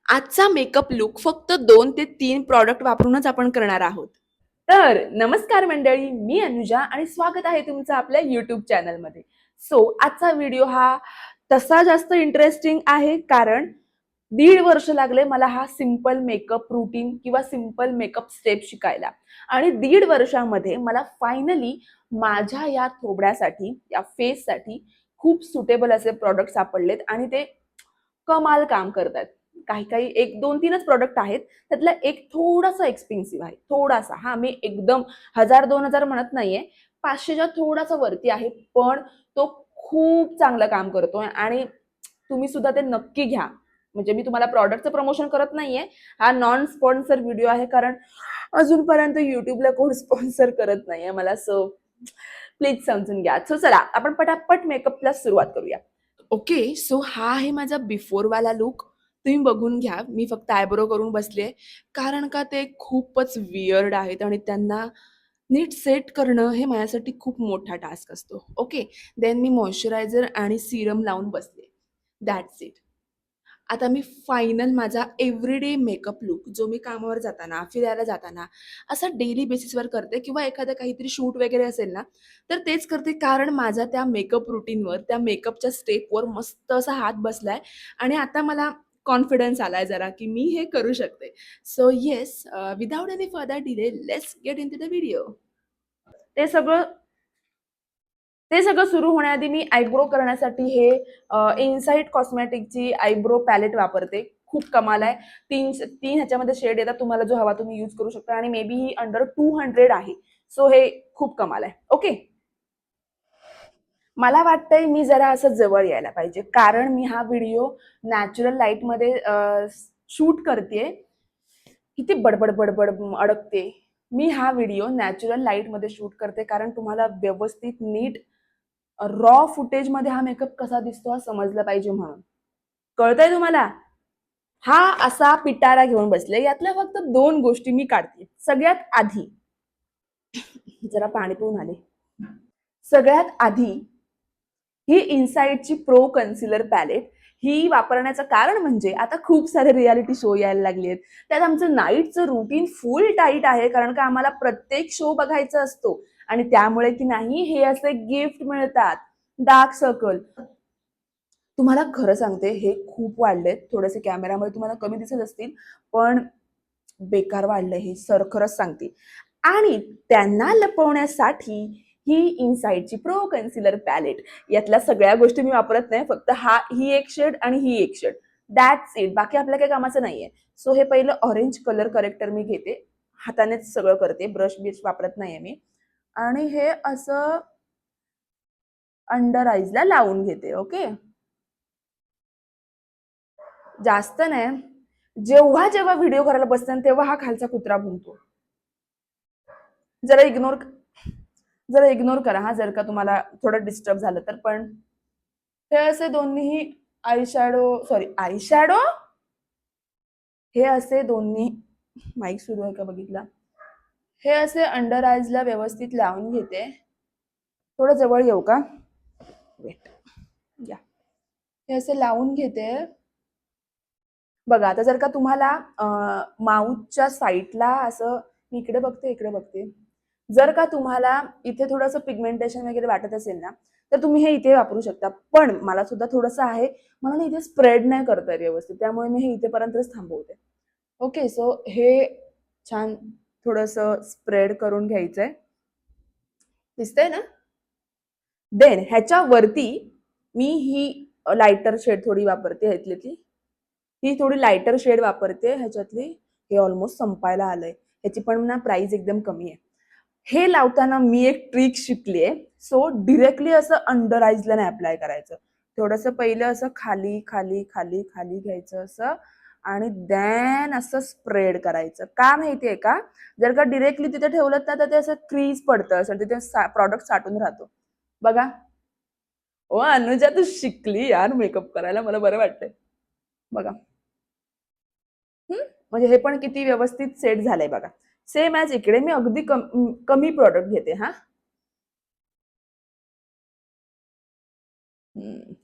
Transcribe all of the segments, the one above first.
आजचा makeup look फक्त 2 ते 3 प्रॉडक्ट वापरूनच आपण करणार आहोत. तर नमस्कार मंडळी, मी अनुजा आणि स्वागत आहे तुमचं आपल्या YouTube चॅनलमध्ये. आजचा व्हिडिओ हा तसा जास्त इंटरेस्टिंग आहे कारण 1.5 वर्ष लागले मला हा सिंपल मेकअप रूटीन किंवा सिंपल मेकअप स्टेप शिकायला आणि 1.5 वर्षामध्ये मला फायनली माझ्या या थोबड्यासाठी, या फेससाठी खूप सुटेबल असे प्रॉडक्ट सापडलेत आणि ते कमाल काम करतात. काही-काही 1, 2, 3च प्रॉडक्ट आहेत. त्यातला एक थोडासा एक्सपेन्सिव्ह आहे. थोडासा. हां, मी एकदम 1000-2000 म्हणत नाहीये. 500च्या थोडासा वरती आहे. पण तो खूप चांगलं काम करतोय आणि तुम्ही सुद्धा ते नक्की घ्या. म्हणजे मी तुम्हाला प्रॉडक्टचं प्रमोशन करत नाहीये. हा नॉन स्पॉन्सर व्हिडिओ आहे कारण अजूनपर्यंत YouTubeला कोण स्पॉन्सर करत नाहीये मला. प्लीज समजून घ्या. चला आपण पटापट मेकअपला सुरुवात करूया. ओके. हा आहे माझा बिफोरवाला लूक. तुम्ही बघून घ्या. मी फक्त आयब्रो करून बसले. कारण का ते खूपच वियर्ड आहेत आणि त्यांना नीट सेट करणं हे माझ्यासाठी खूप मोठा टास्क असतो. ओके. देन मी मॉइश्चरायझर आणि सीरम लावून बसले. That's it. आता मी फायनल माझा एव्हरीडे मेकअप लूक जो मी कामावर जाताना, फिरायला जाताना, असा डेली बेसिसवर करते किंवा एखादं काहीतरी शूट वगैरे असेल ना, तर तेच करते कारण माझा त्या मेकअप रूटीनवर, त्या मेकअपच्या स्टेपवर मस्त असा हात बसलाय आणि आता मला कॉन्फिडन्स आलाय जरा, की मी हे करू शकते. Yes, without any further delay, let's get into the video. ते सगळं ते सगळं सुरू होण्याआधी मी आयब्रो करण्यासाठी हे इनसाइट कॉस्मेटिकची आयब्रो पॅलेट वापरते. खूप कमाल आहे. 3 ह्याच्यामध्ये शेड येतात. तुम्हाला जो हवा तुम्ही यूज करू शकता आणि मे बी ही अंडर 200 आहे. हे खूप कमाल आहे. ओके. मला वाटतंय मी जरा असं जवळ यायला पाहिजे कारण मी हा व्हिडिओ नॅचरल लाईटमध्ये शूट करतेय. किती बडबड बडबड अडकते. मी हा व्हिडिओ नॅचरल लाईटमध्ये शूट करते कारण तुम्हाला व्यवस्थित नीट रॉ फुटेजमध्ये हा मेकअप कसा दिसतो हा समजला पाहिजे म्हणून. कळतंय तुम्हाला? हा असा पिटारा घेऊन बसले. यातल्या फक्त 2 गोष्टी मी काढते. सगळ्यात आधी जरा पाणी पिऊन आले. सगळ्यात आधी ही इनसाइटची प्रो कन्सिलर पॅलेट ही वापरण्याचं कारण म्हणजे आता खूप सारे रियालिटी शो यायला लागले आहेत. त्यात आमचं नाईटचं रुटीन फुल टाईट आहे कारण का आम्हाला प्रत्येक शो बघायचा असतो आणि त्यामुळे की नाही हे असे गिफ्ट मिळतात. Dark circle. तुम्हाला खरं सांगते हे खूप वाढलेत. थोडेसे कॅमेरामध्ये तुम्हाला कमी दिसत असतील, पण बेकार वाढलंय हे खरंच सांगते. आणि त्यांना लपवण्यासाठी ही इनसाइटची प्रो कन्सिलर पॅलेट यातल्या सगळ्या गोष्टी मी वापरत नाही. फक्त ही एक शेड आणि ही एक शेड. That's it. बाकी आपल्या काही कामाचं नाहीये. हे पहिलं ऑरेंज कलर करेक्टर मी घेते. हातानेच सगळं करते. ब्रश बिश वापरत नाहीये मी. आणि हे असं अंडर आईजला लावून घेते. ओके. जास्त नाही. जेव्हा व्हिडिओ करायला बसते तेव्हा हा खालचा कुत्रा भुंकतो. जरा इग्नोर जरा इग्नोर करा हा जर का तुम्हाला थोडं डिस्टर्ब झालं तर. पण हे असे दोन्ही आय शॅडो हे असे दोन्ही माईक सुरू आहे का बघितला. हे असे अंडर आईजला व्यवस्थित लावून घेते. थोडं जवळ येऊ का? वेट. या. हे असे लावून घेते. बघा आता जर का तुम्हाला माउथच्या साईडला असं मी इकडे बघते. जर का तुम्हाला इथे थोडंसं पिगमेंटेशन वगैरे वाटत असेल ना, तर तुम्ही हे इथे वापरू शकता. पण मला सुद्धा थोडंसं आहे म्हणून इथे स्प्रेड नाही करता येत व्यवस्थित. त्यामुळे मी हे इथेपर्यंतच थांबवते. ओके. हे छान थोडंसं स्प्रेड करून घ्यायचंय. दिसतंय ना? देन ह्याच्यावरती मी ही लाइटर शेड थोडी वापरते ह्यातली. ही थोडी लाइटर शेड वापरते ह्याच्यातली. हे ऑलमोस्ट संपायला आलंय. ह्याची पण ना प्राइस एकदम कमी आहे. हे लावताना मी एक ट्रिक शिकलीये. डिरेक्टली असं अंडर आईजला नाही अप्लाय करायचं. थोडंसं पहिलं असं खाली खाली खाली खाली घ्यायचं असं आणि देन असं स्प्रेड करायचं. का माहितीये का? जर का डिरेक्टली तिथे ठेवलं तर ते असं क्रीज पडतं, असं तिथे प्रॉडक्ट साठून राहतो. बघा. ओ अनुजा तू शिकली यार मेकअप करायला, मला बरं वाटतंय. बघा. म्हणजे हे पण किती व्यवस्थित सेट झालंय बघा. सेम ॲज इकडे मी अगदी कमी प्रॉडक्ट घेते हा.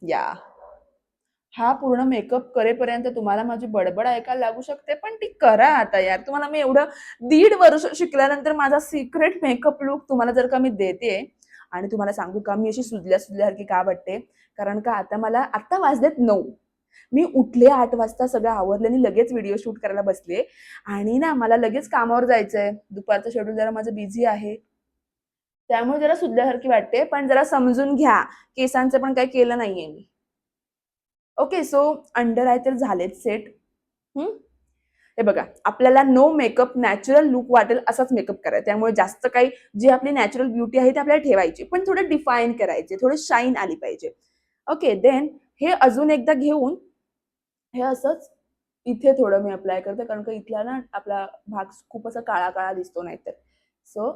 या. हा पूर्ण मेकअप करेपर्यंत तुम्हाला माझी बडबड ऐकायला लागू शकते, पण ती करा आता यार. तुम्हाला मी एवढं 1.5 वर्ष शिकल्यानंतर माझा सिक्रेट मेकअप लुक तुम्हाला जर का मी देते, आणि तुम्हाला सांगू का, मी अशी सुजल्यासारखी का वाटते, कारण का आता वाजलेत 9. मी उठले 8 वाजता, सगळं आवरले आणि लगेच व्हिडिओ शूट करायला बसले. आणि ना मला लगेच कामावर जायचंय, दुपारचं शेड्यूल जरा माझं बिझी आहे, त्यामुळे जरा सुजल्यासारखी वाटते. पण जरा समजून घ्या, केसांचं पण काही केलं नाहीये मी. ओके, सो अंडर आय तर झालेच सेट. हे बघा, आपल्याला नो मेकअप नॅचरल लुक वाटेल असाच मेकअप करायचा. त्यामुळे जास्त काही, जी आपली नॅचरल ब्युटी आहे ती आपल्याला ठेवायची, पण थोडं डिफाईन करायचे, थोडं शाईन आली पाहिजे. ओके, देन हे अजून एकदा घेऊन हे असंच इथे थोडं मी अप्लाय करते, कारण का इथला ना आपला भाग खूप असा काळा काळा दिसतो नाहीतर. सो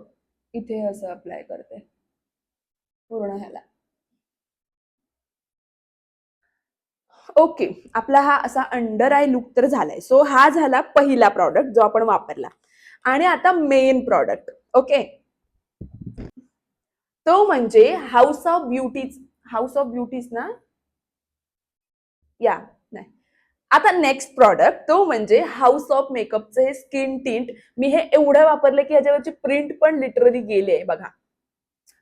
इथे असं अप्लाय करते पूर्ण ह्याला. ओके, आपला हा असा अंडर आय लुक तर झालाय. सो हा झाला पहिला प्रॉडक्ट जो आपण वापरला. आणि आता मेन प्रॉडक्ट. ओके, तो म्हणजे हाऊस ऑफ ब्युटीज. हाऊस ऑफ ब्युटीज ना, या नाही, आता नेक्स्ट प्रॉडक्ट तो म्हणजे हाऊस ऑफ मेकअपचं हे स्किन टिंट. मी हे एवढं वापरले की ह्याच्यावरची प्रिंट पण लिटरली गेली आहे बघा.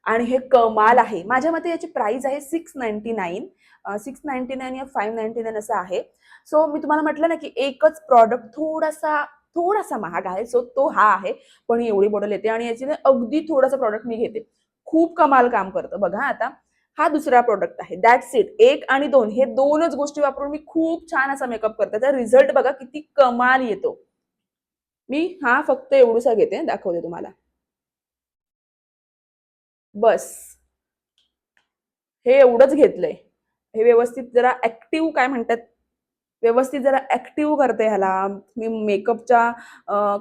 आणि हे कमाल आहे. माझ्या मते याची प्राइस आहे 699. 699 या 599 असं आहे. सो मी तुम्हाला म्हटलं ना की एकच प्रॉडक्ट थोडासा थोडासा महाग आहे, सो तो हा आहे. पण एवढी बॉटल येते आणि याची अगदी थोडासा प्रॉडक्ट मी घेते, खूप कमाल काम करतं बघा. आता हा दुसरा प्रोडक्ट आहे, दॅट्स इट. 1 आणि 2 हे दोनच गोष्टी वापरून मी खूप छान असा मेकअप करते. त्याचा रिझल्ट बघा किती कमाल येतो. मी हा फक्त एवढूसा घेते, दाखवते तुम्हाला. बस हे एवढंच घेतलंय. हे व्यवस्थित जरा ऍक्टिव्ह काय म्हणतात, व्यवस्थित जरा ऍक्टिव्ह करते ह्याला. मी मेकअपच्या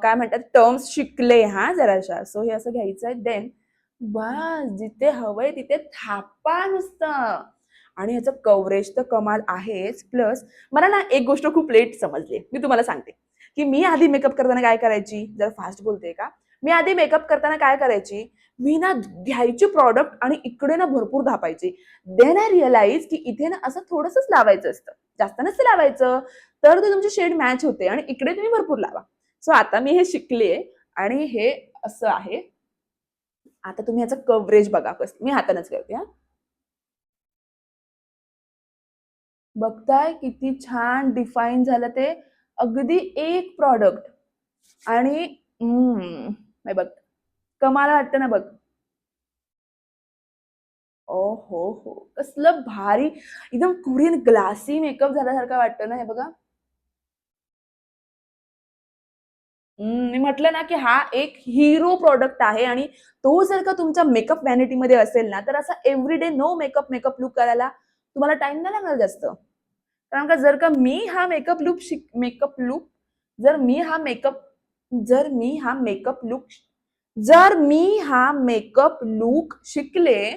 काय म्हणतात टर्म्स शिकले हा जराशा. सो हे असं घ्यायचं आहे. देन बस जिथे हवंय तिथे थापा नुसतं. आणि ह्याचं कव्हरेज तर कमाल आहेच. प्लस मला ना एक गोष्ट खूप लेट समजली, मी तुम्हाला सांगते. की मी आधी मेकअप करताना काय करायची, जरा फास्ट बोलते का, मी आधी मेकअप करताना काय करायची, मी ना घ्यायची प्रॉडक्ट आणि इकडे ना भरपूर धापायची. देन आय रिअलाइज की इथे ना असं थोडंसंच लावायचं असतं, जास्त नसतं लावायचं, तर ते तुमची शेड मॅच होते. आणि इकडे तुम्ही भरपूर लावा. सो आता मी हे शिकले आणि हे असं आहे. आता तुम्ही याचं कव्हरेज बघा कसं, मी हातानेच करते हा. बघताय किती छान डिफाईन झालं ते, अगदी एक प्रॉडक्ट. आणि बघ, कमाल वाटतं ना बघ. ओ हो, कसलं भारी, एकदम कोरियन ग्लासी मेकअप झाल्यासारखं वाटतं ना हे बघा. मी म्हटलं ना की हा एक हिरो प्रॉडक्ट आहे. आणि तो जर का तुमच्या मेकअप व्हॅनिटीमध्ये असेल ना, तर असा everyday no makeup makeup look करायला तुम्हाला टाइम नाही लागणार जास्त. कारण का जर का मी हा मेकअप लुक मेकअप लुक जर मी हा मेकअप जर मी हा मेकअप लुक जर मी हा मेकअप लुक शिकले,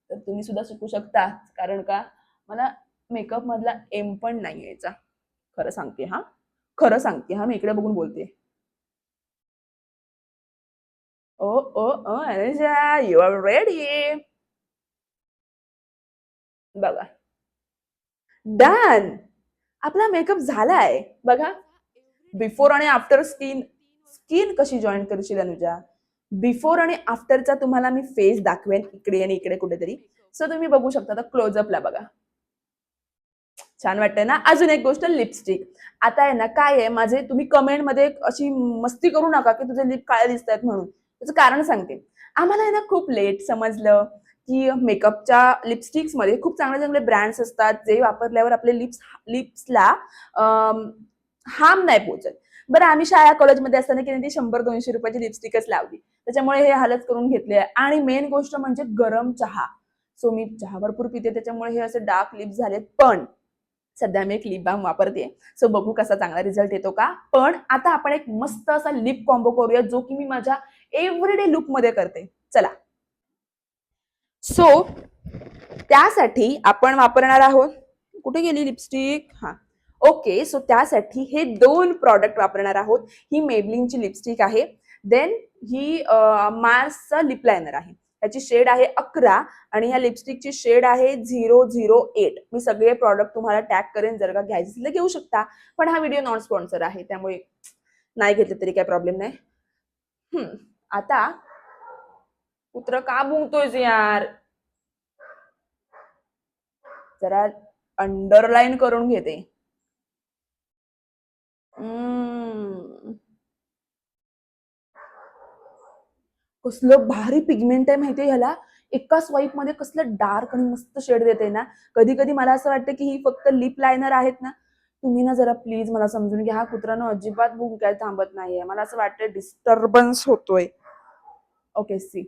तर तुम्ही सुद्धा शिकू शकता. कारण का मला मेकअप मधला एम पण नाही यायचा. खरं सांगते हा, खरं सांगते हा, मी इकडे बघून बोलते. ओ ओ ओ अनुजा, यू आर रेडी. बघा, डन. आपला मेकअप झालाय बघा. बिफोर आणि आफ्टर स्किन, स्किन कशी जॉईन करशील अनुजा. बिफोर आणि आफ्टरचा तुम्हाला मी फेस दाखवेन इकडे आणि इकडे कुठेतरी. सो तुम्ही बघू शकता. आता क्लोजअपला बघा, छान वाटतंय ना. अजून एक गोष्ट, लिपस्टिक. आता आहे ना, काय आहे माझे, तुम्ही कमेंटमध्ये अशी मस्ती करू नका की तुझे लिप काळे दिसत आहेत म्हणून. त्याचं कारण सांगते. आम्हाला आहे ना खूप लेट समजलं की मेकअपच्या लिपस्टिक्समध्ये खूप चांगले चांगले ब्रँड्स असतात, जे वापरल्यावर आपले लिप्सला हार्म नाही पोहोचत. बरं, आम्ही शाळा कॉलेजमध्ये असताना की नाही ती 100-200 रुपयाची लिपस्टिकच लावली, त्याच्यामुळे हे हालत करून घेतली आहे. आणि मेन गोष्ट म्हणजे गरम चहा. सो मी चहा भरपूर पिते, त्याच्यामुळे हे असे डार्क लिप्स झालेत. पण सध्या मी एक लिप बाम वापरते. सो बघू कसा चांगला रिझल्ट येतो का. पण आता आपण एक मस्त असा लिप कॉम्बो करूया, जो की मी माझ्या एव्हरीडे लुक मध्ये करते. चला. सो त्यासाठी आपण वापरणार आहोत, कुठे गेली लिपस्टिक, हा. ओके, सो त्यासाठी हे 2 प्रॉडक्ट वापरणार आहोत. ही मेबलिनची लिपस्टिक आहे. देन ही मार्सचा लिप लायनर आहे. ह्याची शेड आहे 11 आणि ह्या लिपस्टिकची शेड आहे 008. मी सगळे प्रॉडक्ट तुम्हाला टॅग करेन, जर का घ्यायचे असेल तर घेऊ शकता. पण हा व्हिडिओ नॉन स्पॉन्सर आहे, त्यामुळे नाही घेतले तरी काही प्रॉब्लेम नाही. आता पुत्र का भुंकतोयस यार, जरा अंडरलाईन करून घेते. कसलं भारी पिगमेंट आहे माहितीये ह्याला. एका स्वाईप मध्ये कसलं डार्क आणि मस्त शेड देते ना. कधी कधी मला असं वाटतं की ही फक्त लिप लायनर आहेत ना. तुम्ही ना जरा प्लीज मला समजून घ्या. हा कुत्रानं अजिबात भुंकायला थांबत नाहीये. मला असं वाटतं डिस्टर्बन्स होतोय. Okay C.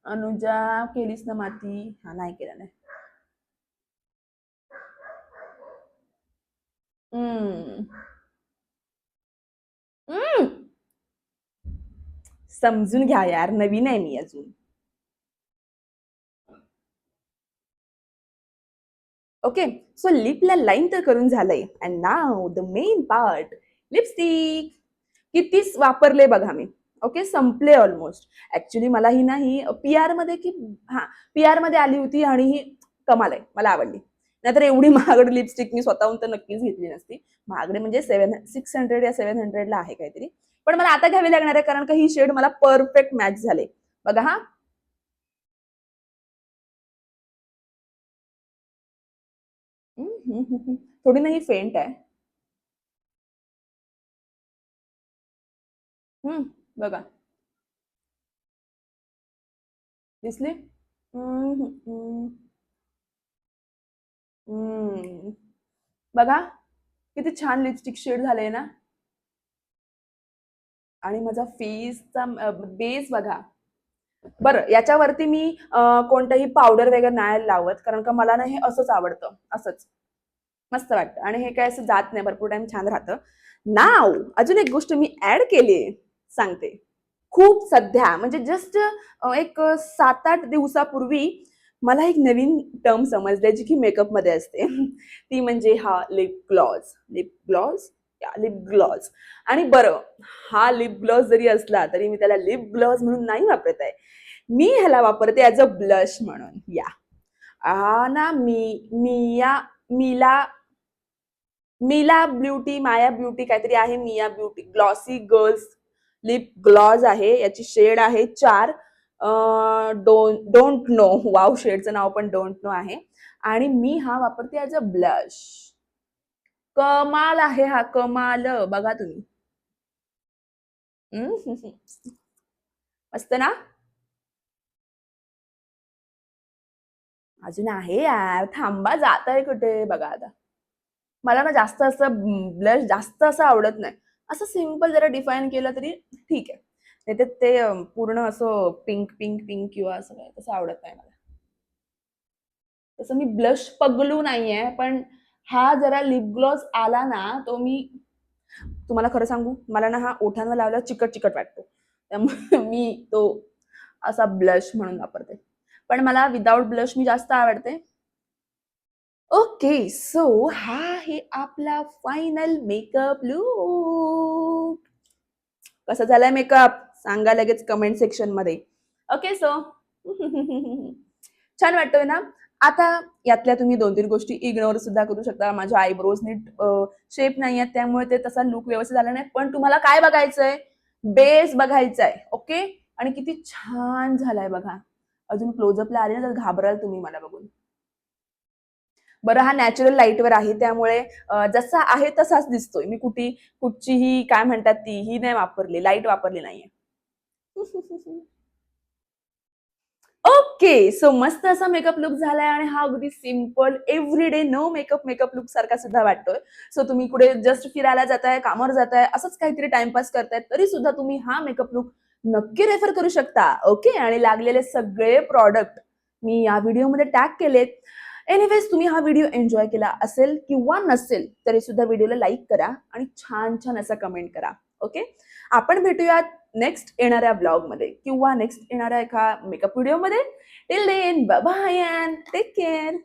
अनुजा केलीस ना माती? हा नाही केलं नाही. समजून घ्या यार, नवीन आहे मी अजून. ओके, सो लिपला लाईन तर करून झालंय. And now the main part, lipstick. कितीच वापरले बघा मी. ओके, संपले ऑलमोस्ट. ऍक्च्युली मला ही नाही पीआर मध्ये की हा पीआर मध्ये आली होती आणि ही कमाल आहे, मला आवडली. नाहीतर एवढी महागड लिपस्टिक मी स्वतःहून तर नक्कीच घेतली नसती. महागडे म्हणजे 600 या 700 ला आहे काहीतरी. पण मला आता घ्यावी लागणार आहे, कारण का ही शेड मला परफेक्ट मॅच झाले. बघा हा. थोडी नाही फेंट आहे. बघा दिसली. बघा किती छान लिपस्टिक शेड झाले ना. आणि माझा फेसचा बेस बघा. बरं, याच्यावरती मी कोणतंही पावडर वगैरे नाही लावत, कारण का मला ना हे असंच आवडतं. असंच मस्त वाटतं आणि हे काय असं जात नाही, भरपूर टाइम छान राहतं. नाव अजून एक गोष्ट मी ऍड केली, सांगते. खूप सध्या म्हणजे जस्ट एक 7-8 दिवसापूर्वी मला एक नवीन टर्म समजले, जी की मेकअप मध्ये असते. ती म्हणजे हा लिप ग्लॉज. लिप ग्लॉज, या लिप ग्लॉज. आणि बरं, हा लिप ग्लॉज जरी असला तरी मी त्याला लिप ग्लॉज म्हणून नाही वापरत आहे. मी ह्याला वापरते ऍज अ ब्लश म्हणून. या ना मिया मिला मिला ब्युटी, माया ब्युटी काहीतरी आहे. मिया ब्युटी ग्लॉसी गर्ल्स लिप ग्लॉज आहे. याची शेड आहे 4. Don't know. वाव, शेडचं नाव पण डोंट नो आहे. आणि मी हा वापरते ऍज अ ब्लश. कमाल आहे हा, कमाल. बघा तुम्ही. मस्त ना. अजून आहे यार, थांबा, जात आहे कुठे. बघा आता. मला ना जास्त असं ब्लश जास्त असं आवडत नाही. असं सिंपल जरा डिफाईन केलं तरी ठीक आहे. नाही तर ते पूर्ण असं पिंक पिंक पिंक किंवा असं काय तसं आवडत नाही मला. तसं मी ब्लश पगलू नाहीये, पण हा जरा लिप ग्लॉस आला ना, तो मी तुम्हाला खरं सांगू, मला ना हा ओठांवर लावला चिकट चिकट वाटतो. त्यामुळे मी तो असा ब्लश म्हणून वापरते. पण मला विदाउट ब्लश मी जास्त आवडते. ओके, सो हा आहे आपला फायनल मेकअप लुक. कसा झालाय मेकअप सांगा लगेच कमेंट सेक्शन मध्ये. ओके, सो छान वाटतोय ना. आता यातल्या तुम्ही 2-3 गोष्टी इग्नोर सुद्धा करू शकता. माझ्या आयब्रोज नीट शेप नाही आहेत, त्यामुळे ते तसा लुक व्यवस्थित झाला नाही. पण तुम्हाला काय बघायचंय? बेस बघायचाय. ओके, आणि किती छान झालाय बघा. अजून क्लोजअपला आले ना तर घाबराल तुम्ही मला बघून. बरं, हा नॅचरल लाईटवर आहे, त्यामुळे जसा आहे तसाच दिसतोय. मी कुठचीही काय म्हणतात ती ही नाही वापरली, लाईट वापरली नाहीये. ओके, सो मस्त असा मेकअप लुक झालाय आणि हा अगदी simple everyday no makeup makeup look सारखा सुद्धा वाटतोय. सो तुम्ही कुठे जस्ट फिरायला जाताय, कामावर जाताय, असंच काहीतरी टाइमपास करताय, तरी सुद्धा तुम्ही हा मेकअप लुक नक्की रेफर करू शकता. ओके, आणि लागलेले सगळे प्रॉडक्ट मी या व्हिडिओमध्ये टॅग केलेत. एनिवेज, तुम्ही हा व्हिडिओ एन्जॉय केला असेल किंवा नसेल तरी सुद्धा व्हिडिओला लाईक करा आणि छान छान असा कमेंट करा. ओके, आपण भेटूयात नेक्स्ट येणाऱ्या ब्लॉगमध्ये किंवा नेक्स्ट येणाऱ्या एका मेकअप व्हिडिओमध्ये. Till then, bye bye and take care.